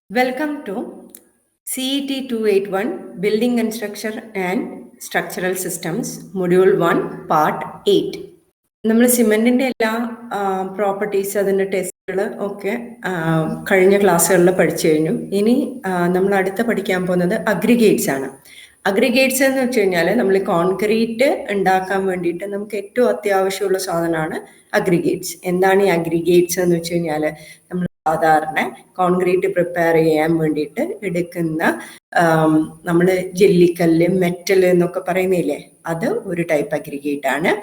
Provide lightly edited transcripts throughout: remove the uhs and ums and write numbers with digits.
Welcome to CET 281 Building and Structure and Structural Systems, Module 1, Part 8. നമ്മൾ സിമെന്റിന്റെ എല്ലാ properties അതിൻ്റെ ടെസ്റ്റുകൾ ഒക്കെ കഴിഞ്ഞ ക്ലാസ്സുകളിൽ പഠിച്ചു കഴിഞ്ഞു. ഇനി നമ്മൾ അടുത്ത പഠിക്കാൻ പോകുന്നത് അഗ്രിഗേറ്റ്സ് ആണ്. അഗ്രിഗേറ്റ്സ് എന്ന് വെച്ച് കഴിഞ്ഞാൽ നമ്മൾ കോൺക്രീറ്റ് ഉണ്ടാക്കാൻ വേണ്ടിയിട്ട് നമുക്ക് ഏറ്റവും അത്യാവശ്യമുള്ള സാധനമാണ് അഗ്രിഗേറ്റ്സ്. എന്താണ് ഈ അഗ്രിഗേറ്റ്സ് എന്ന് വെച്ച് കഴിഞ്ഞാൽ നമ്മൾ സാധാരണ കോൺക്രീറ്റ് പ്രിപ്പയർ ചെയ്യാൻ വേണ്ടിയിട്ട് എടുക്കുന്ന നമ്മൾ ജെല്ലിക്കല്ല്, മെറ്റൽ എന്നൊക്കെ പറയുന്നില്ലേ, അത് ഒരു ടൈപ്പ് അഗ്രിഗേറ്റ് ആണ്.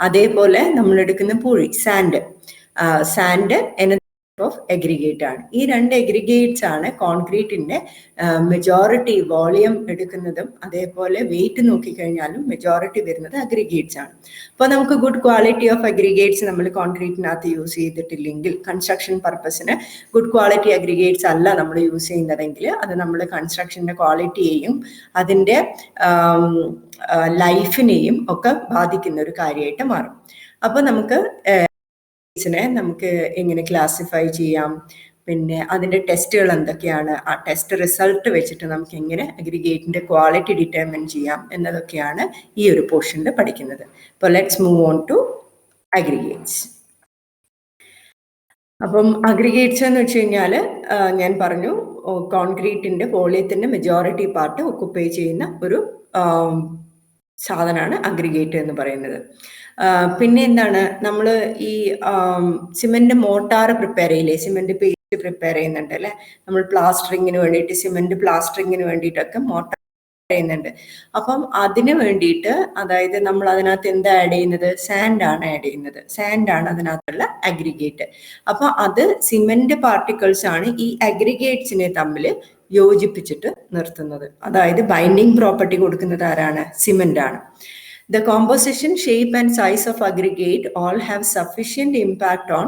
അതേപോലെ നമ്മൾ എടുക്കുന്ന പൂഴി, സാൻഡ് എന്ന ഓഫ് അഗ്രിഗേറ്റ് ആണ്. ഈ രണ്ട് അഗ്രിഗേറ്റ്സ് ആണ് കോൺക്രീറ്റിന്റെ മെജോറിറ്റി വോളിയം എടുക്കുന്നതും അതേപോലെ വെയിറ്റ് നോക്കിക്കഴിഞ്ഞാലും മെജോറിറ്റി വരുന്നത് അഗ്രിഗേറ്റ്സ് ആണ്. അപ്പോൾ നമുക്ക് ഗുഡ് ക്വാളിറ്റി ഓഫ് അഗ്രിഗേറ്റ്സ് നമ്മൾ കോൺക്രീറ്റിനകത്ത് യൂസ് ചെയ്തിട്ടില്ലെങ്കിൽ, കൺസ്ട്രക്ഷൻ പർപ്പസിന് ഗുഡ് ക്വാളിറ്റി അഗ്രിഗേറ്റ്സ് അല്ല നമ്മൾ യൂസ് ചെയ്യുന്നതെങ്കിൽ അത് നമ്മൾ കൺസ്ട്രക്ഷൻ്റെ ക്വാളിറ്റിയെയും അതിൻ്റെ ലൈഫിനെയും ഒക്കെ ബാധിക്കുന്ന ഒരു കാര്യമായിട്ട് മാറും. അപ്പോൾ നമുക്ക് എങ്ങനെ ക്ലാസിഫൈ ചെയ്യാം, പിന്നെ അതിൻ്റെ ടെസ്റ്റുകൾ എന്തൊക്കെയാണ്, ആ ടെസ്റ്റ് റിസൾട്ട് വെച്ചിട്ട് നമുക്ക് എങ്ങനെ അഗ്രിഗേറ്റിൻ്റെ ക്വാളിറ്റി ഡിറ്റർമിൻ ചെയ്യാം എന്നതൊക്കെയാണ് ഈ ഒരു പോർഷനിൽ പഠിക്കുന്നത്. അപ്പോൾ let's move on to aggregates. അപ്പം അഗ്രിഗേറ്റ്സ് എന്ന് വെച്ച് കഴിഞ്ഞാൽ ഞാൻ പറഞ്ഞു, കോൺക്രീറ്റിൻ്റെ വോളിയത്തിൻ്റെ മെജോറിറ്റി പാർട്ട് ഒക്കുപ്പൈ ചെയ്യുന്ന ഒരു സാധനമാണ് അഗ്രിഗേറ്റ് എന്ന് പറയുന്നത്. പിന്നെ എന്താണ്, നമ്മൾ ഈ സിമെന്റ് മോട്ടാർ പ്രിപ്പയർ ചെയ്യില്ലേ, സിമെന്റ് പേസ്റ്റ് പ്രിപ്പയർ ചെയ്യുന്നുണ്ട് അല്ലെ, നമ്മൾ പ്ലാസ്റ്ററിങ്ങിന് വേണ്ടിയിട്ട്, സിമെന്റ് പ്ലാസ്റ്ററിങ്ങിന് വേണ്ടിയിട്ടൊക്കെ മോട്ടാർ ചെയ്യുന്നുണ്ട്. അപ്പം അതിന് വേണ്ടിയിട്ട്, അതായത് നമ്മൾ അതിനകത്ത് എന്താ ആഡ് ചെയ്യുന്നത്, സാൻഡാണ് ആഡ് ചെയ്യുന്നത്. സാൻഡാണ് അതിനകത്തുള്ള അഗ്രിഗേറ്റ്. അപ്പൊ അത് സിമെന്റ് പാർട്ടിക്കിൾസ് ആണ് ഈ അഗ്രിഗേറ്റ്സിനെ തമ്മിൽ യോജിപ്പിച്ചിട്ട് നിർത്തുന്നത്. അതായത് ബൈൻഡിങ് പ്രോപ്പർട്ടി കൊടുക്കുന്നത് ആരാണ്, സിമെന്റ് ആണ്. The composition, shape and size of aggregate all have sufficient impact on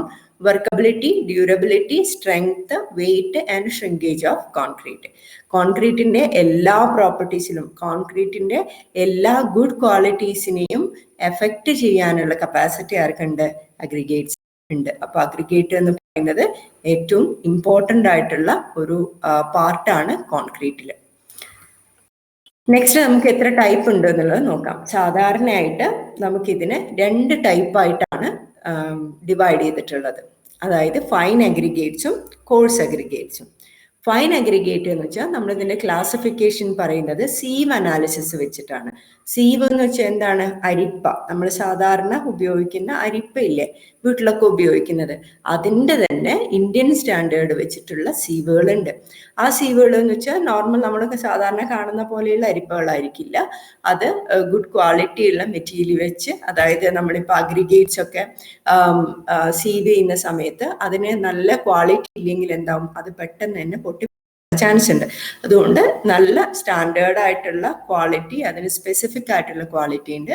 workability, durability, strength, weight and shrinkage of concrete. കോൺക്രീറ്റിന്റെ എല്ലാ പ്രോപ്പർട്ടീസിലും, കോൺക്രീറ്റിന്റെ എല്ലാ ഗുഡ് ക്വാളിറ്റീസിനെയും എഫക്റ്റ് ചെയ്യാനുള്ള കപ്പാസിറ്റി ആർക്കുണ്ട്, അഗ്രിഗേറ്റ്സ് ഉണ്ട്. അപ്പൊ അഗ്രിഗേറ്റ് എന്ന് പറയുന്നത് ഏറ്റവും ഇമ്പോർട്ടൻ്റ് ആയിട്ടുള്ള ഒരു പാർട്ടാണ് കോൺക്രീറ്റിൽ. നെക്സ്റ്റ് നമുക്ക് എത്ര ടൈപ്പ് ഉണ്ട് എന്നുള്ളത് നോക്കാം. സാധാരണയായിട്ട് നമുക്കിതിനെ 2 ടൈപ്പായിട്ടാണ് ഡിവൈഡ് ചെയ്തിട്ടുള്ളത്. അതായത് ഫൈൻ അഗ്രിഗേറ്റ്സും കോഴ്സ് അഗ്രിഗേറ്റ്സും. ഫൈൻ അഗ്രിഗേറ്റ് എന്ന് വെച്ചാൽ നമ്മളിതിന്റെ ക്ലാസിഫിക്കേഷൻ പറയുന്നത് സീവ് അനാലിസിസ് വെച്ചിട്ടാണ്. സീവ് എന്ന് വെച്ചാൽ എന്താണ്, അരിപ്പ. നമ്മൾ സാധാരണ ഉപയോഗിക്കുന്ന അരിപ്പ ഇല്ലേ, വീട്ടിലൊക്കെ ഉപയോഗിക്കുന്നത്, അതിൻ്റെ തന്നെ ഇന്ത്യൻ സ്റ്റാൻഡേർഡ് വെച്ചിട്ടുള്ള സീവുകളുണ്ട്. ആ സീവുകൾ എന്ന് വെച്ചാൽ നോർമൽ നമ്മളൊക്കെ സാധാരണ കാണുന്ന പോലെയുള്ള അരിപ്പകളായിരിക്കില്ല. അത് ഗുഡ് ക്വാളിറ്റിയുള്ള മെറ്റീരിയൽ വെച്ച്, അതായത് നമ്മളിപ്പോൾ അഗ്രിഗേറ്റ്സ് ഒക്കെ സീവ് ചെയ്യുന്ന സമയത്ത് അതിന് നല്ല ക്വാളിറ്റി ഇല്ലെങ്കിൽ എന്താവും, അത് പെട്ടെന്ന് തന്നെ പൊട്ടി ചാൻസ് ഉണ്ട്. അതുകൊണ്ട് നല്ല സ്റ്റാൻഡേർഡ് ആയിട്ടുള്ള ക്വാളിറ്റി, അതിന് സ്പെസിഫിക് ആയിട്ടുള്ള ക്വാളിറ്റി ഉണ്ട്.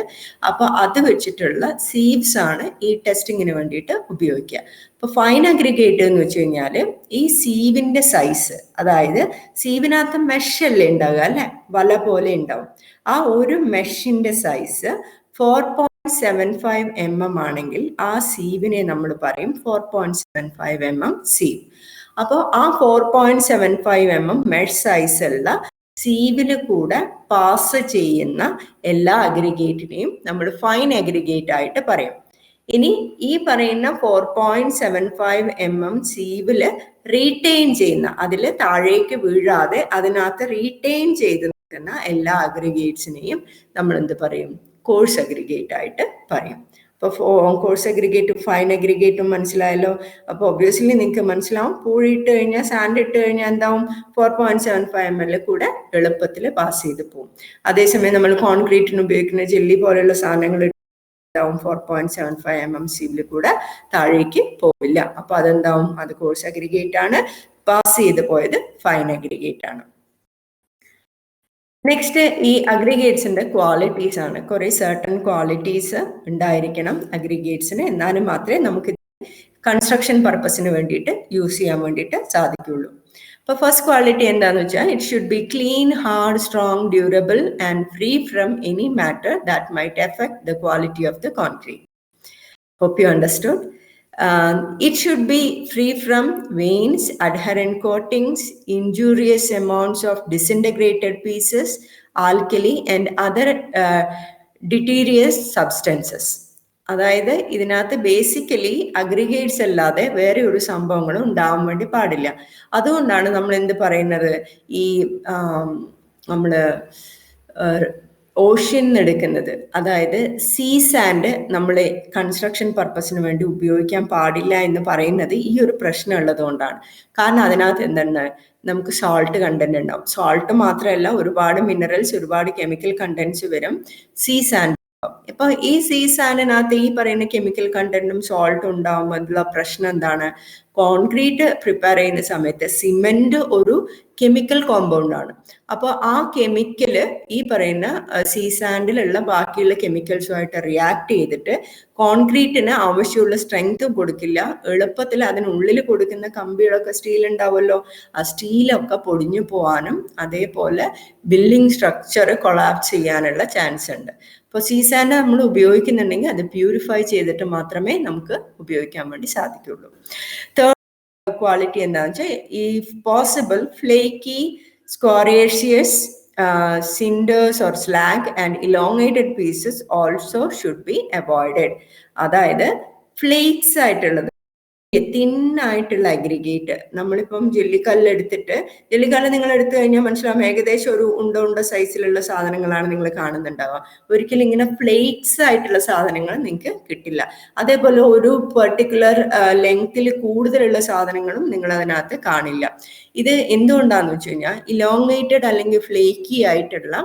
അപ്പൊ അത് വെച്ചിട്ടുള്ള സീവ്സ് ആണ് ഈ ടെസ്റ്റിങ്ങിന് വേണ്ടിയിട്ട് ഉപയോഗിക്കുക. അപ്പൊ ഫൈൻ അഗ്രിഗേറ്റ് എന്ന് വെച്ച് കഴിഞ്ഞാൽ ഈ സീവിന്റെ സൈസ്, അതായത് സീവിനകത്ത് മെഷ് അല്ലേ ഉണ്ടാവുക അല്ലെ, വല പോലെ ഉണ്ടാവും. ആ ഒരു മെഷിന്റെ സൈസ് 4.75 mm ആണെങ്കിൽ ആ സീവിനെ നമ്മൾ പറയും 4.75 mm സീവ്. അപ്പോൾ ആ 4.75 mm മെഷ് സൈസുള്ള സീവില് കൂടെ പാസ് ചെയ്യുന്ന എല്ലാ അഗ്രിഗേറ്റിനെയും നമ്മൾ ഫൈൻ അഗ്രിഗേറ്റ് ആയിട്ട് പറയും. ഇനി ഈ പറയുന്ന 4.75 mm സീവില് റീറ്റെയിൻ ചെയ്യുന്ന, അതിൽ താഴേക്ക് വീഴാതെ അതിനകത്ത് റീറ്റെയിൻ ചെയ്ത് നിൽക്കുന്ന എല്ലാ അഗ്രിഗേറ്റ്സിനെയും നമ്മൾ എന്ത് പറയും, കോഴ്സ് അഗ്രിഗേറ്റ് ആയിട്ട് പറയും. അപ്പോൾ കോഴ്സ് അഗ്രിഗേറ്റും ഫൈൻ അഗ്രിഗേറ്റും മനസ്സിലായല്ലോ. അപ്പോൾ ഒബ്വിയസ്ലി നിങ്ങൾക്ക് മനസ്സിലാവും, പൂഴിട്ട് കഴിഞ്ഞാൽ, സാൻഡ് ഇട്ട് കഴിഞ്ഞാൽ എന്താവും, 4.75 mm കൂടെ എളുപ്പത്തിൽ പാസ് ചെയ്ത് പോകും. അതേസമയം നമ്മൾ കോൺക്രീറ്റിന് ഉപയോഗിക്കുന്ന ജെല്ലി പോലെയുള്ള സാധനങ്ങൾ 4.75 mm സീവിൽ കൂടെ താഴേക്ക് പോവില്ല. അപ്പൊ അതെന്താവും, അത് കോഴ്സ് അഗ്രിഗേറ്റ് ആണ്. പാസ് ചെയ്ത് പോയത് ഫൈൻ അഗ്രിഗേറ്റ് ആണ്. നെക്സ്റ്റ് ഈ അഗ്രിഗേറ്റ്സിന്റെ ക്വാളിറ്റീസ് ആണ്. കുറെ സർട്ടൺ ക്വാളിറ്റീസ് ഉണ്ടായിരിക്കണം അഗ്രിഗേറ്റ്സിന്, എന്നാലും മാത്രമേ നമുക്ക് കൺസ്ട്രക്ഷൻ പർപ്പസിന് വേണ്ടിയിട്ട് യൂസ് ചെയ്യാൻ വേണ്ടിയിട്ട് സാധിക്കുള്ളൂ. അപ്പൊ ഫസ്റ്റ് ക്വാളിറ്റി എന്താന്ന് വെച്ചാൽ, it should be clean, hard, strong, durable and free from any matter that might affect the quality of the concrete. Hope you understood. It should be free from veins, adherent coatings, injurious amounts of disintegrated pieces, alkali and other deleterious substances. അതായത് ഇതിനകത്ത് basically aggregates അല്ലാതെ വേറെ ഒരു സംഭവങ്ങളും ഉണ്ടാവാൻ വേണ്ടി പാടില്ല. അതുകൊണ്ടാണ് നമ്മൾ എന്ത് പറയുന്നത്, ഈ നമ്മള് ഓഷ്യൻ എടുക്കുന്നത്, അതായത് സീ സാൻഡ് നമ്മൾ കൺസ്ട്രക്ഷൻ പർപ്പസിന് വേണ്ടി ഉപയോഗിക്കാൻ പാടില്ല എന്ന് പറയുന്നത് ഈ ഒരു പ്രശ്നം ഉള്ളത് കൊണ്ടാണ്. കാരണം അതിനകത്ത് എന്താണ്, നമുക്ക് സോൾട്ട് കണ്ടന്റ് ഉണ്ടാവും. സോൾട്ട് മാത്രമല്ല, ഒരുപാട് മിനറൽസ്, ഒരുപാട് കെമിക്കൽ കണ്ടന്റ്സ് വരും സീ സാൻഡ്. ഇപ്പൊ ഈ സീ സാൻഡിനകത്ത് ഈ പറയുന്ന കെമിക്കൽ കണ്ടന്റും സോൾട്ടും ഉണ്ടാവുമ്പോൾ ഉള്ള പ്രശ്നം എന്താണ്, കോൺക്രീറ്റ് പ്രിപ്പയർ ചെയ്യുന്ന സമയത്ത് സിമെന്റ് ഒരു കെമിക്കൽ കോമ്പൗണ്ട് ആണ്. അപ്പോൾ ആ കെമിക്കല് ഈ പറയുന്ന സീ സാൻഡിലുള്ള ബാക്കിയുള്ള കെമിക്കൽസുമായിട്ട് റിയാക്ട് ചെയ്തിട്ട് കോൺക്രീറ്റിന് ആവശ്യമുള്ള സ്ട്രെങ്ത്തും കൊടുക്കില്ല. എളുപ്പത്തിൽ അതിനുള്ളിൽ കൊടുക്കുന്ന കമ്പികളൊക്കെ സ്റ്റീൽ ഉണ്ടാവുമല്ലോ, ആ സ്റ്റീലൊക്കെ പൊടിഞ്ഞു പോകാനും അതേപോലെ ബിൽഡിംഗ് സ്ട്രക്ചർ കൊളാപ്സ് ചെയ്യാനുള്ള ചാൻസ് ഉണ്ട്. അപ്പോൾ സീ സാൻഡ് നമ്മൾ ഉപയോഗിക്കുന്നുണ്ടെങ്കിൽ അത് പ്യൂരിഫൈ ചെയ്തിട്ട് മാത്രമേ നമുക്ക് ഉപയോഗിക്കാൻ വേണ്ടി സാധിക്കുള്ളൂ. തേർഡ് ക്വാളിറ്റി എന്താണെന്ന് വെച്ചാൽ, if possible flaky, scoriaceous cinders or slag and elongated pieces also should be avoided. അതായത് ഫ്ലേക്സ് ആയിട്ടുള്ളത്, തിന്നായിട്ടുള്ള അഗ്രിഗേറ്റ്, നമ്മളിപ്പം ജെല്ലിക്കല്ല് എടുത്തിട്ട്, ജെല്ലിക്കല്ല് നിങ്ങൾ എടുത്തു കഴിഞ്ഞാൽ മനസ്സിലാവും ഏകദേശം ഒരു ഉണ്ട സൈസിലുള്ള സാധനങ്ങളാണ് നിങ്ങൾ കാണുന്നുണ്ടാവുക. ഒരിക്കലും ഇങ്ങനെ ഫ്ലേക്സ് ആയിട്ടുള്ള സാധനങ്ങൾ നിങ്ങൾക്ക് കിട്ടില്ല. അതേപോലെ ഒരു പെർട്ടിക്കുലർ ലെങ്ത്തിൽ കൂടുതലുള്ള സാധനങ്ങളും നിങ്ങൾ അതിനകത്ത് കാണില്ല. ഇത് എന്തുകൊണ്ടാന്ന് വെച്ച് കഴിഞ്ഞാൽ, ഇലോങ്ങേറ്റഡ് അല്ലെങ്കിൽ ഫ്ലേക്കി ആയിട്ടുള്ള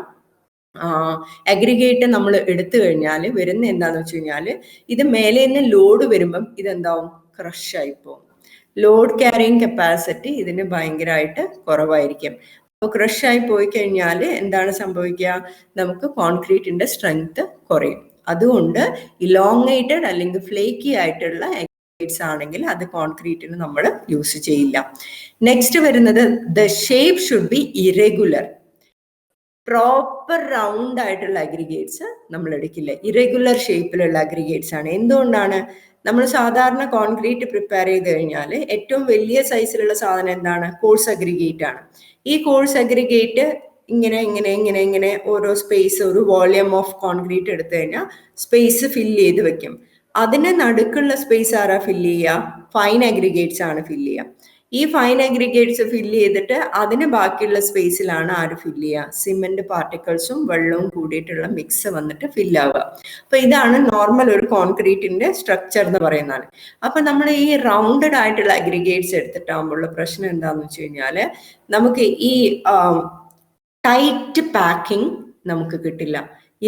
അഗ്രിഗേറ്റ് നമ്മൾ എടുത്തു കഴിഞ്ഞാൽ വരുന്ന എന്താന്ന് വെച്ച് കഴിഞ്ഞാൽ, ഇത് മേലെ നിന്ന് ലോഡ് വരുമ്പം ഇതെന്താവും, ക്രഷ് ആയി പോകും. ലോഡ് ക്യാരിങ് കപ്പാസിറ്റി ഇതിന് ഭയങ്കരമായിട്ട് കുറവായിരിക്കും. അപ്പോൾ ക്രഷ് ആയി പോയി കഴിഞ്ഞാൽ എന്താണ് സംഭവിക്കുക, നമുക്ക് കോൺക്രീറ്റിന്റെ സ്ട്രെങ്ത് കുറയും. അതുകൊണ്ട് ഇലോങ്ങേറ്റഡ് അല്ലെങ്കിൽ ഫ്ലേക്കി ആയിട്ടുള്ള അഗ്രിഗേറ്റ്സ് ആണെങ്കിൽ അത് കോൺക്രീറ്റിന് നമ്മൾ യൂസ് ചെയ്യില്ല. നെക്സ്റ്റ് വരുന്നത്, the shape should be irregular. Proper round ആയിട്ടുള്ള അഗ്രിഗേറ്റ്സ് നമ്മൾ എടുക്കില്ല, ഇറെഗുലർ ഷേപ്പിലുള്ള അഗ്രിഗേറ്റ്സ് ആണ്. എന്തുകൊണ്ടാണ്, നമ്മൾ സാധാരണ കോൺക്രീറ്റ് പ്രിപ്പയർ ചെയ്ത് കഴിഞ്ഞാൽ ഏറ്റവും വലിയ സൈസിലുള്ള സാധനം എന്താണ്, കോഴ്സ് അഗ്രിഗേറ്റ് ആണ്. ഈ കോഴ്സ് അഗ്രിഗേറ്റ് ഇങ്ങനെ ഇങ്ങനെ ഇങ്ങനെ ഇങ്ങനെ ഓരോ സ്പേസ്, ഒരു വോളിയം ഓഫ് കോൺക്രീറ്റ് എടുത്തു കഴിഞ്ഞാൽ സ്പേസ് ഫില്ല് ചെയ്ത് വെക്കും. അതിന് നടുക്കുള്ള സ്പേസ് ആരാ ഫില്ല് ചെയ്യുക, ഫൈൻ അഗ്രിഗേറ്റ്സ് ആണ് ഫില്ല് ചെയ്യുക. ഈ ഫൈൻ അഗ്രിഗേറ്റ്സ് ഫില്ല് ചെയ്തിട്ട് അതിന് ബാക്കിയുള്ള സ്പേസിലാണ് ആര് ഫില്ല് ചെയ്യുക, സിമെന്റ് പാർട്ടിക്കിൾസും വെള്ളവും കൂടിയിട്ടുള്ള മിക്സ് വന്നിട്ട് ഫില്ലാവുക. അപ്പൊ ഇതാണ് നോർമൽ ഒരു കോൺക്രീറ്റിന്റെ സ്ട്രക്ചർ എന്ന് പറയുന്നത്. അപ്പൊ നമ്മൾ ഈ റൗണ്ടഡ് ആയിട്ടുള്ള അഗ്രിഗേറ്റ്സ് എടുത്തിട്ടാകുമ്പോഴുള്ള പ്രശ്നം എന്താണെന്ന് വെച്ച് കഴിഞ്ഞാല്, നമുക്ക് ഈ ടൈറ്റ് പാക്കിംഗ് നമുക്ക് കിട്ടില്ല.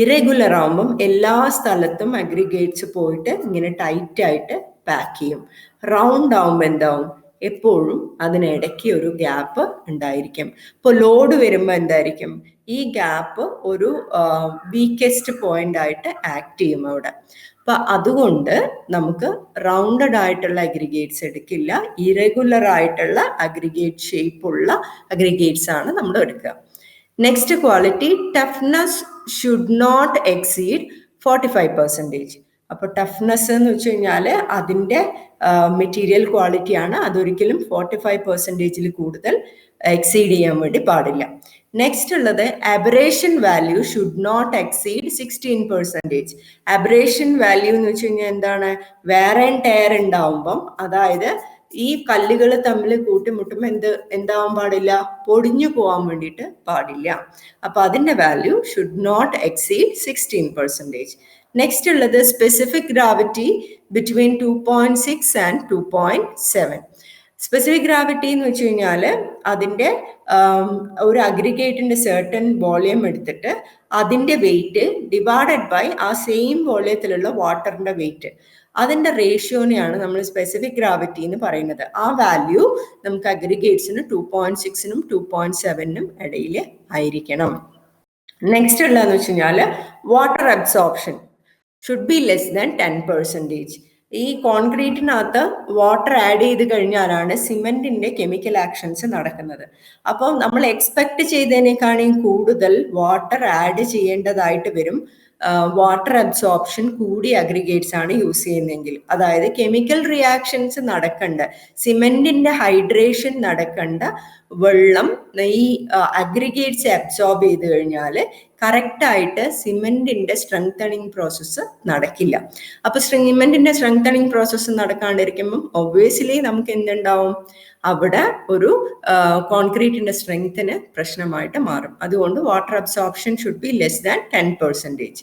ഇറെഗുലർ ആകുമ്പം എല്ലാ സ്ഥലത്തും അഗ്രിഗേറ്റ്സ് പോയിട്ട് ഇങ്ങനെ ടൈറ്റ് ആയിട്ട് പാക്ക് ചെയ്യും. റൗണ്ട് ആകുമ്പോൾ എന്താവും, എപ്പോഴും അതിനിടയ്ക്ക് ഒരു ഗ്യാപ്പ് ഉണ്ടായിരിക്കും. ഇപ്പോൾ ലോഡ് വരുമ്പോൾ എന്തായിരിക്കും, ഈ ഗ്യാപ്പ് ഒരു വീക്കസ്റ്റ് പോയിന്റ് ആയിട്ട് ആക്ട് ചെയ്യും അവിടെ. അപ്പൊ അതുകൊണ്ട് നമുക്ക് റൗണ്ടഡ് ആയിട്ടുള്ള അഗ്രിഗേറ്റ്സ് എടുക്കില്ല, ഇറെഗുലർ ആയിട്ടുള്ള അഗ്രിഗേറ്റ് ഷേപ്പുള്ള അഗ്രിഗേറ്റ്സ് ആണ് നമ്മൾ എടുക്കുക. Next quality, toughness should not exceed 45%. അപ്പോൾ ടഫ്നെസ് എന്ന് വെച്ച് കഴിഞ്ഞാൽ അതിൻ്റെ മെറ്റീരിയൽ ക്വാളിറ്റിയാണ്, അതൊരിക്കലും 45%-ൽ കൂടുതൽ എക്സീഡ് ചെയ്യാൻ വേണ്ടി പാടില്ല. നെക്സ്റ്റ് ഉള്ളത്, abrasion value should not exceed 16%. Abrasion value എന്ന് വെച്ച് കഴിഞ്ഞാൽ എന്താണ്, വേർ ആൻഡ് ടയർ ഉണ്ടാവുമ്പം, അതായത് ഈ കല്ലുകൾ തമ്മിൽ കൂട്ടിമുട്ടുമ്പോൾ എന്താവാൻ പാടില്ല, പൊടിഞ്ഞു പോകാൻ വേണ്ടിയിട്ട് പാടില്ല. അപ്പൊ അതിന്റെ value should not exceed 16%. Next ഉള്ളത്, specific gravity between 2.6 and 2.7. Specific gravity എന്ന് വെച്ച് കഴിഞ്ഞാൽ അതിൻ്റെ ഒരു അഗ്രിഗേറ്റിന്റെ സർട്ടൻ വോളിയം എടുത്തിട്ട് അതിൻ്റെ വെയിറ്റ് ഡിവൈഡഡ് ബൈ ആ സെയിം വോളിയത്തിലുള്ള വാട്ടറിന്റെ വെയിറ്റ്, അതിന്റെ റേഷ്യോനെയാണ് നമ്മൾ സ്പെസിഫിക് ഗ്രാവിറ്റി എന്ന് പറയുന്നത്. ആ വാല്യൂ നമുക്ക് അഗ്രിഗേറ്റ്സിന് 2.6-നും 2.7-നും ഇടയിൽ ആയിരിക്കണം. നെക്സ്റ്റ് ഉള്ളതെന്ന് വെച്ച് കഴിഞ്ഞാൽ, water absorption should be less than 10%. ഈ കോൺക്രീറ്റിനകത്ത് വാട്ടർ ആഡ് ചെയ്ത് കഴിഞ്ഞാലാണ് സിമെന്റിന്റെ കെമിക്കൽ ആക്ഷൻസ് നടക്കുന്നത്. അപ്പോൾ നമ്മൾ എക്സ്പെക്ട് ചെയ്തതിനേക്കാളും കൂടുതൽ വാട്ടർ ആഡ് ചെയ്യേണ്ടതായിട്ട് വരും വാട്ടർ അബ്സോർപ്ഷൻ കൂടിയ അഗ്രിഗേറ്റ്സ് ആണ് യൂസ് ചെയ്യുന്നതെങ്കിൽ, അതായത് കെമിക്കൽ റിയാക്ഷൻസ് നടക്കണ്ട, സിമെന്റിന്റെ ഹൈഡ്രേഷൻ നടക്കണ്ട വെള്ളം ഈ അഗ്രിഗേറ്റ്സ് അബ്സോർബ് ചെയ്ത് കഴിഞ്ഞാൽ കറക്റ്റായിട്ട് സിമെന്റിന്റെ സ്ട്രെങ്തണിങ് പ്രോസസ്സ് നടക്കില്ല. അപ്പൊ സിമെന്റിന്റെ സ്ട്രെങ്തണിങ് പ്രോസസ്സ് നടക്കാണ്ടിരിക്കുമ്പം ഒബ്വിയസ്ലി നമുക്ക് എന്തുണ്ടാവും, അവിടെ ഒരു കോൺക്രീറ്റിന്റെ സ്ട്രെങ്ത്തിന് പ്രശ്നമായിട്ട് മാറും. അതുകൊണ്ട് water absorption should be less than 10%.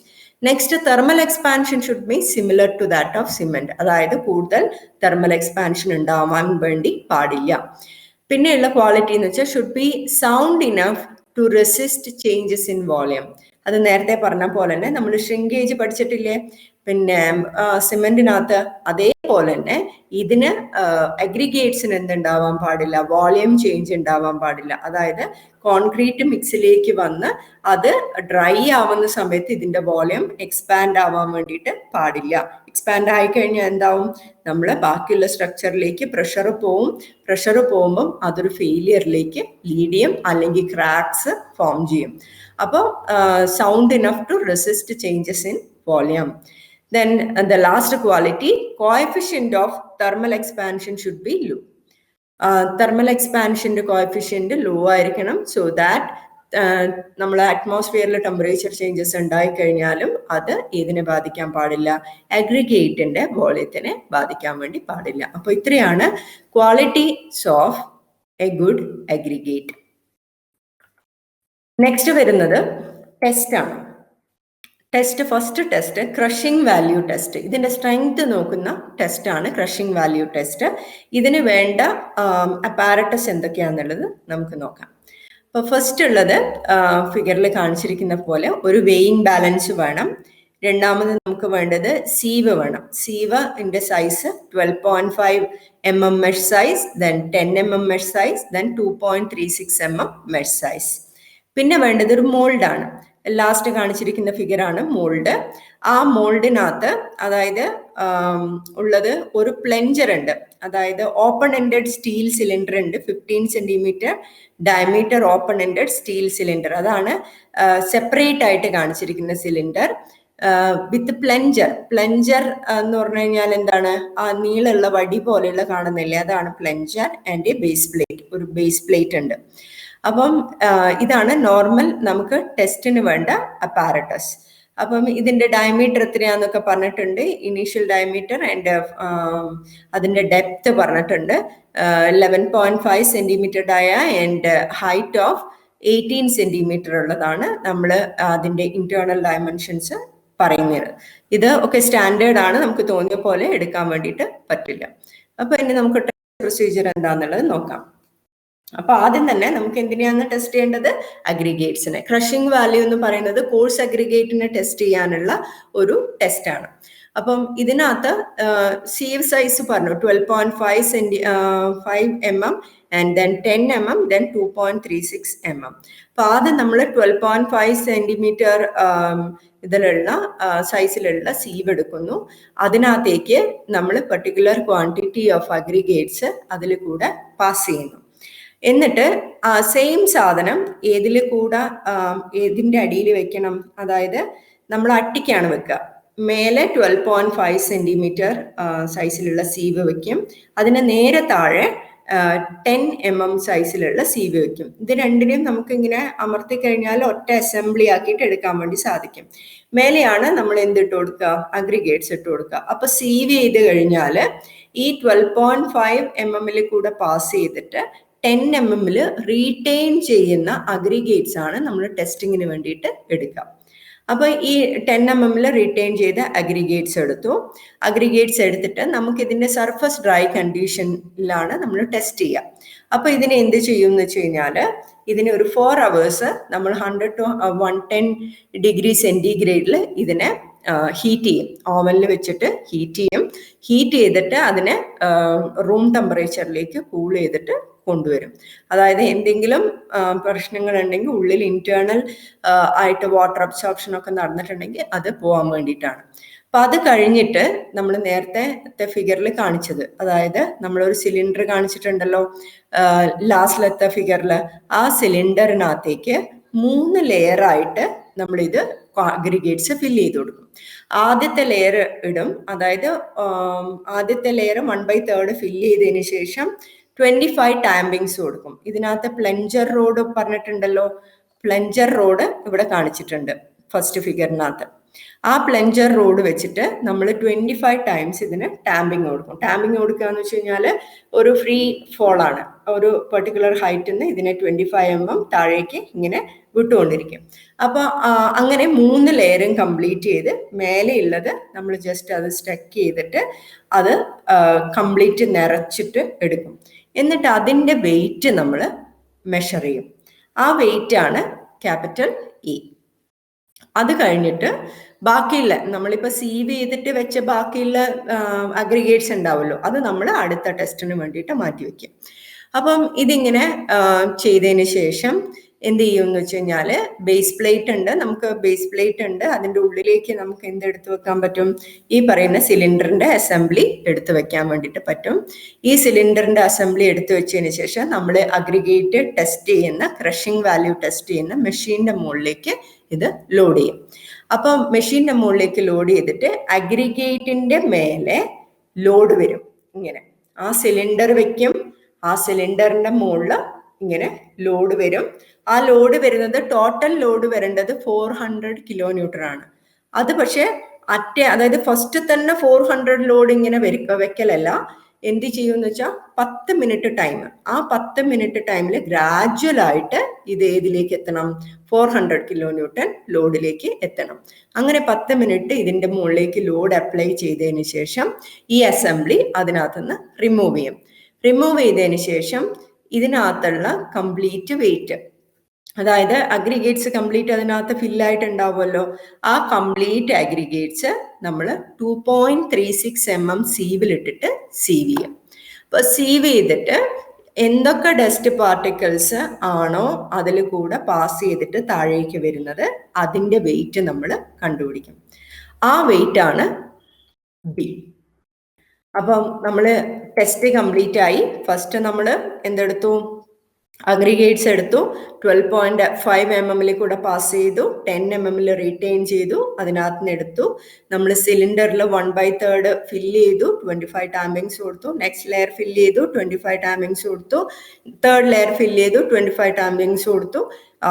Next, thermal expansion should be similar to that of cement, അതായത് കൂടുതൽ തെർമൽ എക്സ്പാൻഷൻ ഉണ്ടാവാൻ വേണ്ടി പാടില്ല. പിന്നെയുള്ള ക്വാളിറ്റി എന്ന് വെച്ചാൽ should be sound enough to resist changes in volume. അത് നേരത്തെ പറഞ്ഞ പോലെ തന്നെ നമ്മൾ ഷ്രിങ്കേജ് പഠിച്ചിട്ടില്ലേ, പിന്നെ സിമെന്റിനകത്ത് അതേപോലെ തന്നെ ഇതിന് അഗ്രിഗേറ്റ്സിന് എന്തുണ്ടാവാൻ പാടില്ല, വോളിയം ചേഞ്ച് ഉണ്ടാവാൻ പാടില്ല. അതായത് കോൺക്രീറ്റ് മിക്സിലേക്ക് വന്ന് അത് ഡ്രൈ ആവുന്ന സമയത്ത് ഇതിന്റെ വോളിയം എക്സ്പാൻഡ് ആവാൻ വേണ്ടിയിട്ട് പാടില്ല. എക്സ്പാൻഡ് ആയി കഴിഞ്ഞാൽ എന്താവും, നമ്മൾ ബാക്കിയുള്ള സ്ട്രക്ചറിലേക്ക് പ്രഷർ പോവും. പ്രഷർ പോകുമ്പം അതൊരു ഫെയിലിയറിലേക്ക് ലീഡ് ചെയ്യും, അല്ലെങ്കിൽ ക്രാക്സ് ഫോം ചെയ്യും. അപ്പോൾ sound enough to resist changes in volume. Then the last quality, coefficient of thermal expansion should be low. Thermal expansion coefficient low ആയിരിക്കണം, so that നമ്മളെ അറ്റ്മോസ്ഫിയറിൽ ടെമ്പറേച്ചർ ചേഞ്ചസ് ഉണ്ടായി കഴിഞ്ഞാലും അത് ഇതിനെ ബാധിക്കാൻ പാടില്ല, അഗ്രിഗേറ്റിന്റെ വോളിയത്തിനെ ബാധിക്കാൻ വേണ്ടി പാടില്ല. അപ്പോൾ ഇത്രയാണ് qualities of A good aggregate. Next വരുന്നത് ടെസ്റ്റ് ആണ്. Test, first test crushing value test. ഇതിന്റെ സ്ട്രെങ്ത് നോക്കുന്ന ടെസ്റ്റ് ആണ് ക്രഷിംഗ് വാല്യൂ ടെസ്റ്റ്. ഇതിന് വേണ്ട അപ്പാരറ്റസ് എന്തൊക്കെയാണെന്നുള്ളത് നമുക്ക് നോക്കാം. അപ്പോൾ ഫസ്റ്റ് ഉള്ളത് ഫിഗറിൽ കാണിച്ചിരിക്കുന്ന പോലെ ഒരു വെയിങ് ബാലൻസ് വേണം. രണ്ടാമത് നമുക്ക് വേണ്ടത് സീവ് വേണം. സീവിന്റെ size 12.5 mm mesh size, then 10 mm mesh size, then 2.36 mm mesh size. പിന്നെ വേണ്ടത് ഒരു മോൾഡാണ്. ലാസ്റ്റ് കാണിച്ചിരിക്കുന്ന ഫിഗറാണ് മോൾഡ്. ആ മോൾഡിനകത്ത് അതായത് ഉള്ളത് ഒരു പ്ലഞ്ചർ ഉണ്ട്, അതായത് ഓപ്പൺ എൻഡഡ് സ്റ്റീൽ സിലിണ്ടർ ഉണ്ട്. 15 cm diameter open ended steel cylinder, അതാണ് സെപ്പറേറ്റ് ആയിട്ട് കാണിച്ചിരിക്കുന്ന സിലിണ്ടർ വിത്ത് പ്ലഞ്ചർ. പ്ലഞ്ചർ എന്ന് പറഞ്ഞു കഴിഞ്ഞാൽ എന്താണ്, ആ നീളമുള്ള വടി പോലെയുള്ള കാണുന്നില്ലേ, അതാണ് പ്ലഞ്ചർ. ആൻഡ് ബേസ് പ്ലേറ്റ്, ഒരു ബേസ് പ്ലേറ്റ് ഉണ്ട്. അപ്പം ഇതാണ് നോർമൽ നമുക്ക് ടെസ്റ്റിന് വേണ്ട അപ്പാരറ്റസ്. അപ്പം ഇതിന്റെ ഡയമീറ്റർ എത്രയാന്നൊക്കെ പറഞ്ഞിട്ടുണ്ട്, ഇനീഷ്യൽ ഡയമീറ്റർ ആൻഡ് അതിന്റെ ഡെപ്ത് പറഞ്ഞിട്ടുണ്ട്. 11.5 cm dia and height of 18 cm ഉള്ളതാണ് നമ്മൾ അതിന്റെ ഇന്റേണൽ ഡയമെൻഷൻസ് പറയുന്നത്. ഇത് ഒക്കെ സ്റ്റാൻഡേർഡ് ആണ്, നമുക്ക് തോന്നിയ പോലെ എടുക്കാൻ വേണ്ടിയിട്ട് പറ്റില്ല. അപ്പൊ ഇനി നമുക്ക് ടെസ്റ്റ് പ്രൊസീജിയർ എന്താന്നുള്ളത് നോക്കാം. അപ്പൊ ആദ്യം തന്നെ നമുക്ക് എന്തിനാണ് ടെസ്റ്റ് ചെയ്യേണ്ടത്, അഗ്രിഗേറ്റ്സിനെ. ക്രഷിംഗ് വാല്യൂ എന്ന് പറയുന്നത് കോഴ്സ് അഗ്രിഗേറ്റിനെ ടെസ്റ്റ് ചെയ്യാനുള്ള ഒരു ടെസ്റ്റ് ആണ്. അപ്പം ഇതിനകത്ത് സീവ് സൈസ് പറഞ്ഞു 12.5 mm and then 10 mm, then 2.36 mm. അപ്പൊ ആദ്യം നമ്മൾ 12.5 cm ഇതിലുള്ള സൈസിലുള്ള സീവ് എടുക്കുന്നു. അതിനകത്തേക്ക് നമ്മൾ പെർട്ടിക്കുലർ ക്വാണ്ടിറ്റി ഓഫ് അഗ്രിഗേറ്റ്സ് അതിൽ കൂടെ പാസ് ചെയ്യുന്നു. എന്നിട്ട് സെയിം സാധനം ഏതിൽ കൂടെ ഏതിൻ്റെ അടിയിൽ വെക്കണം, അതായത് നമ്മൾ അട്ടിക്കാണ് വെക്കുക. മേലെ 12.5 cm സൈസിലുള്ള സീവ് വെക്കും, അതിന് നേരെ താഴെ 10 mm സൈസിലുള്ള സീവ് വെക്കും. ഇത് രണ്ടിനെയും നമുക്ക് ഇങ്ങനെ അമർത്തി കഴിഞ്ഞാൽ ഒറ്റ അസംബ്ലി ആക്കിയിട്ട് എടുക്കാൻ വേണ്ടി സാധിക്കും. മേലെയാണ് നമ്മൾ എന്തിട്ട് കൊടുക്കുക, അഗ്രിഗേറ്റ്സ് ഇട്ട് കൊടുക്കുക. അപ്പൊ സീവ് ചെയ്ത് കഴിഞ്ഞാൽ ഈ 12.5 mm കൂടെ പാസ് ചെയ്തിട്ട് 10 mm റീറ്റെയിൻ ചെയ്യുന്ന അഗ്രിഗേറ്റ്സ് ആണ് നമ്മൾ ടെസ്റ്റിങ്ങിന് വേണ്ടിയിട്ട് എടുക്കുക. അപ്പൊ ഈ 10 mm റീറ്റെയിൻ ചെയ്ത അഗ്രിഗേറ്റ്സ് എടുത്തു. അഗ്രിഗേറ്റ്സ് എടുത്തിട്ട് നമുക്ക് ഇതിന്റെ സർഫസ് ഡ്രൈ കണ്ടീഷനിലാണ് നമ്മൾ ടെസ്റ്റ് ചെയ്യുക. അപ്പൊ ഇതിനെ എന്ത് ചെയ്യും എന്ന് വെച്ച് കഴിഞ്ഞാല് ഇതിന് ഒരു 4 hours നമ്മൾ 100 to 110 degree സെന്റിഗ്രേഡിൽ ഇതിനെ ഹീറ്റ് ചെയ്യും. ഓവനിൽ വെച്ചിട്ട് ഹീറ്റ് ചെയ്യും. ഹീറ്റ് ചെയ്തിട്ട് അതിനെ റൂം ടെമ്പറേച്ചറിലേക്ക് കൂൾ ചെയ്തിട്ട് കൊണ്ടുവരും. അതായത് എന്തെങ്കിലും പ്രശ്നങ്ങൾ ഉണ്ടെങ്കിൽ ഉള്ളിൽ ഇന്റേണൽ ആയിട്ട് വാട്ടർ അബ്സോർപ്ഷൻ ഒക്കെ നടന്നിട്ടുണ്ടെങ്കിൽ അത് പോകാൻ വേണ്ടിയിട്ടാണ്. അപ്പൊ അത് കഴിഞ്ഞിട്ട് നമ്മൾ നേരത്തെ ഫിഗറിൽ കാണിച്ചത്, അതായത് നമ്മളൊരു സിലിണ്ടർ കാണിച്ചിട്ടുണ്ടല്ലോ ലാസ്റ്റിലത്തെ ഫിഗറിൽ, ആ സിലിണ്ടറിനകത്തേക്ക് 3 ലെയർ ആയിട്ട് നമ്മളിത് അഗ്രിഗേറ്റ്സ് ഫില്ല് ചെയ്ത് കൊടുക്കും. ആദ്യത്തെ ലെയർ ഇടും, അതായത് ആദ്യത്തെ ലെയർ 1/3 ഫില്ല് ചെയ്തതിന് ശേഷം 25 ടാമ്പിങ്സ് കൊടുക്കും. ഇതിനകത്ത് പ്ലഞ്ചർ റോഡ് പറഞ്ഞിട്ടുണ്ടല്ലോ, പ്ലഞ്ചർ റോഡ് ഇവിടെ കാണിച്ചിട്ടുണ്ട് ഫസ്റ്റ് ഫിഗറിനകത്ത്. ആ പ്ലഞ്ചർ റോഡ് വെച്ചിട്ട് നമ്മൾ 25 ടൈംസ് ഇതിന് ടാമ്പിങ് കൊടുക്കും. ടാമ്പിങ് കൊടുക്കുക എന്ന് വെച്ച് കഴിഞ്ഞാൽ ഒരു ഫ്രീ ഫോളാണ്, ഒരു പെർട്ടിക്കുലർ ഹൈറ്റിൽ നിന്ന് ഇതിനെ 25 mm താഴേക്ക് ഇങ്ങനെ വിട്ടുകൊണ്ടിരിക്കും. അപ്പോൾ അങ്ങനെ 3 ലെയറും കംപ്ലീറ്റ് ചെയ്ത് മേലെയുള്ളത് നമ്മൾ ജസ്റ്റ് അത് സ്റ്റക്ക് ചെയ്തിട്ട് അത് കംപ്ലീറ്റ് നിറച്ചിട്ട് എടുക്കും. എന്നിട്ട് അതിൻ്റെ വെയിറ്റ് നമ്മൾ മെഷർ ചെയ്യും. ആ വെയിറ്റ് ആണ് ക്യാപിറ്റൽ ഇ. അത് കഴിഞ്ഞിട്ട് ബാക്കിയുള്ള നമ്മളിപ്പോൾ സീവ് ചെയ്തിട്ട് വെച്ച ബാക്കിയുള്ള അഗ്രിഗേറ്റ്സ് ഉണ്ടാവുമല്ലോ, അത് നമ്മൾ അടുത്ത ടെസ്റ്റിന് വേണ്ടിയിട്ട് മാറ്റി വയ്ക്കും. അപ്പം ഇതിങ്ങനെ ചെയ്തതിന് ശേഷം എന്ത് ചെയ്യും എന്ന് വെച്ച് കഴിഞ്ഞാൽ ബേസ് പ്ലേറ്റ് ഉണ്ട്, നമുക്ക് ബേസ് പ്ലേറ്റ് ഉണ്ട്, അതിൻ്റെ ഉള്ളിലേക്ക് നമുക്ക് എന്തെടുത്ത് വെക്കാൻ പറ്റും? ഈ പറയുന്ന സിലിണ്ടറിൻ്റെ അസംബ്ലി എടുത്തു വെക്കാൻ വേണ്ടിയിട്ട് പറ്റും. ഈ സിലിണ്ടറിൻ്റെ അസംബ്ലി എടുത്തു വെച്ചതിന് ശേഷം നമ്മൾ അഗ്രിഗേറ്റ് ടെസ്റ്റ് ചെയ്യുന്ന, ക്രഷിംഗ് വാല്യൂ ടെസ്റ്റ് ചെയ്യുന്ന മെഷീൻ്റെ മുകളിലേക്ക് ഇത് ലോഡ് ചെയ്യും. അപ്പം മെഷീൻ്റെ മുകളിലേക്ക് ലോഡ് ചെയ്തിട്ട് അഗ്രിഗേറ്റിൻ്റെ മേലെ ലോഡ് വരും. ഇങ്ങനെ ആ സിലിണ്ടർ വെക്കും, ആ സിലിണ്ടറിൻ്റെ മുകളിൽ ഇങ്ങനെ ലോഡ് വരും. ആ ലോഡ് വരുന്നത്, ടോട്ടൽ ലോഡ് വരേണ്ടത് 400 kN ആണ്. അത് പക്ഷെ അതായത് ഫസ്റ്റ് തന്നെ 400 ലോഡ് ഇങ്ങനെ വെക്കലല്ല. എന്ത് ചെയ്യുമെന്ന് വെച്ചാൽ 10 മിനിറ്റ് ടൈം, ആ 10 മിനിറ്റ് ടൈമിൽ ഗ്രാജുവലായിട്ട് ഇത് ഏതിലേക്ക് എത്തണം? 400 kN ലോഡിലേക്ക് എത്തണം. അങ്ങനെ 10 മിനിറ്റ് ഇതിൻ്റെ മുകളിലേക്ക് ലോഡ് അപ്ലൈ ചെയ്തതിന് ശേഷം ഈ അസംബ്ലി അതിനകത്തുനിന്ന് റിമൂവ് ചെയ്യും. റിമൂവ് ചെയ്തതിന് ശേഷം ഇതിനകത്തുള്ള കംപ്ലീറ്റ് വെയിറ്റ്, അതായത് അഗ്രിഗേറ്റ്സ് കംപ്ലീറ്റ് അതിനകത്ത് ഫില്ലായിട്ട് ഉണ്ടാവുമല്ലോ, ആ കംപ്ലീറ്റ് അഗ്രിഗേറ്റ്സ് നമ്മൾ 2.36 mm സീവിലിട്ടിട്ട് സീവ് ചെയ്യും. അപ്പോൾ സീവ് ചെയ്തിട്ട് എന്തൊക്കെ ഡസ്റ്റ് പാർട്ടിക്കിൾസ് ആണോ അതിൽ കൂടെ പാസ് ചെയ്തിട്ട് താഴേക്ക് വരുന്നത്, അതിൻ്റെ വെയിറ്റ് നമ്മൾ കണ്ടുപിടിക്കും. ആ വെയിറ്റ് ആണ് ബി. അപ്പം നമ്മൾ ടെസ്റ്റ് കംപ്ലീറ്റ് ആയി. ഫസ്റ്റ് നമ്മൾ എന്തെടുത്തു? അഗ്രിഗേറ്റ്സ് എടുത്തു, 12.5 mm കൂടെ പാസ് ചെയ്തു, 10 mm റീറ്റെയിൻ ചെയ്തു, അതിനകത്ത് നിന്ന് എടുത്തു. നമ്മൾ സിലിണ്ടറിൽ 1/3 ഫില്ല് ചെയ്തു, 25 ടാമ്പിങ്സ് കൊടുത്തു. നെക്സ്റ്റ് ലെയർ ഫില്ല് ചെയ്തു, 25 ടാമ്പിങ്സ് കൊടുത്തു. തേർഡ് ലെയർ ഫില്ല് ചെയ്തു, 25 ടാമ്പിങ്സ് കൊടുത്തു.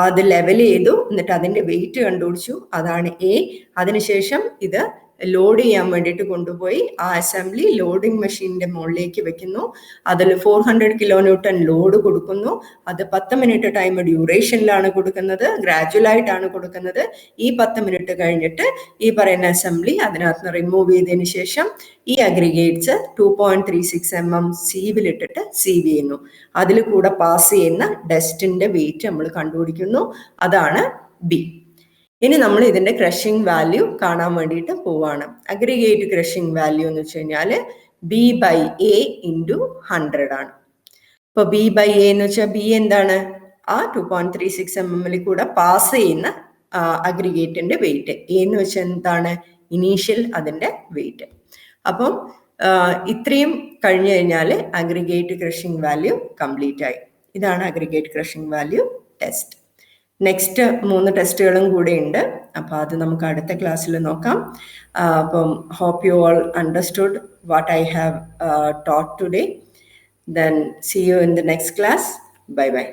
അത് ലെവൽ ചെയ്തു, എന്നിട്ട് അതിൻ്റെ വെയിറ്റ് കണ്ടുപിടിച്ചു, അതാണ് എ. അതിനുശേഷം ഇത് ലോഡ് ചെയ്യാൻ വേണ്ടിയിട്ട് കൊണ്ടുപോയി ആ അസംബ്ലി ലോഡിംഗ് മെഷീനിന്റെ മുകളിലേക്ക് വെക്കുന്നു. അതിൽ 400 kN ലോഡ് കൊടുക്കുന്നു. അത് 10 മിനിറ്റ് ടൈം ഡ്യൂറേഷനിലാണ് കൊടുക്കുന്നത്, ഗ്രാജുവൽ ആയിട്ടാണ് കൊടുക്കുന്നത്. ഈ 10 മിനിറ്റ് കഴിഞ്ഞിട്ട് ഈ പറയുന്ന അസംബ്ലി അതിനകത്ത് നിന്ന് റിമൂവ് ചെയ്തതിന് ശേഷം ഈ അഗ്രിഗേറ്റ്സ് 2.36 mm സീവിലിട്ടിട്ട് സീവ് ചെയ്യുന്നു. അതിൽ കൂടെ പാസ് ചെയ്യുന്ന ഡസ്റ്റിന്റെ വെയിറ്റ് നമ്മൾ കണ്ടുപിടിക്കുന്നു, അതാണ് ബി. ഇനി നമ്മൾ ഇതിന്റെ ക്രഷിംഗ് വാല്യൂ കാണാൻ വേണ്ടിയിട്ട് പോവാണ്. അഗ്രിഗേറ്റ് ക്രഷിംഗ് വാല്യൂ എന്ന് വെച്ച് കഴിഞ്ഞാൽ B/A × 100 ആണ്. ഇപ്പൊ B/A എന്ന് വെച്ചാൽ ബി എന്താണ്? ആ 2.36 mm കൂടെ പാസ് ചെയ്യുന്ന അഗ്രിഗേറ്റിന്റെ വെയിറ്റ്. എ എന്ന് വെച്ചാൽ എന്താണ്? ഇനീഷ്യൽ അതിന്റെ വെയിറ്റ്. അപ്പം ഇത്രയും കഴിഞ്ഞു കഴിഞ്ഞാൽ അഗ്രിഗേറ്റ് ക്രഷിംഗ് വാല്യൂ കംപ്ലീറ്റ് ആയി. ഇതാണ് aggregate crushing value test. Next 3 ടെസ്റ്റുകളും കൂടെ ഉണ്ട്, അപ്പോൾ അത് നമുക്ക് അടുത്ത ക്ലാസ്സിൽ നോക്കാം. അപ്പം hope you all understood what I have taught today. Then see you in the next class. Bye bye.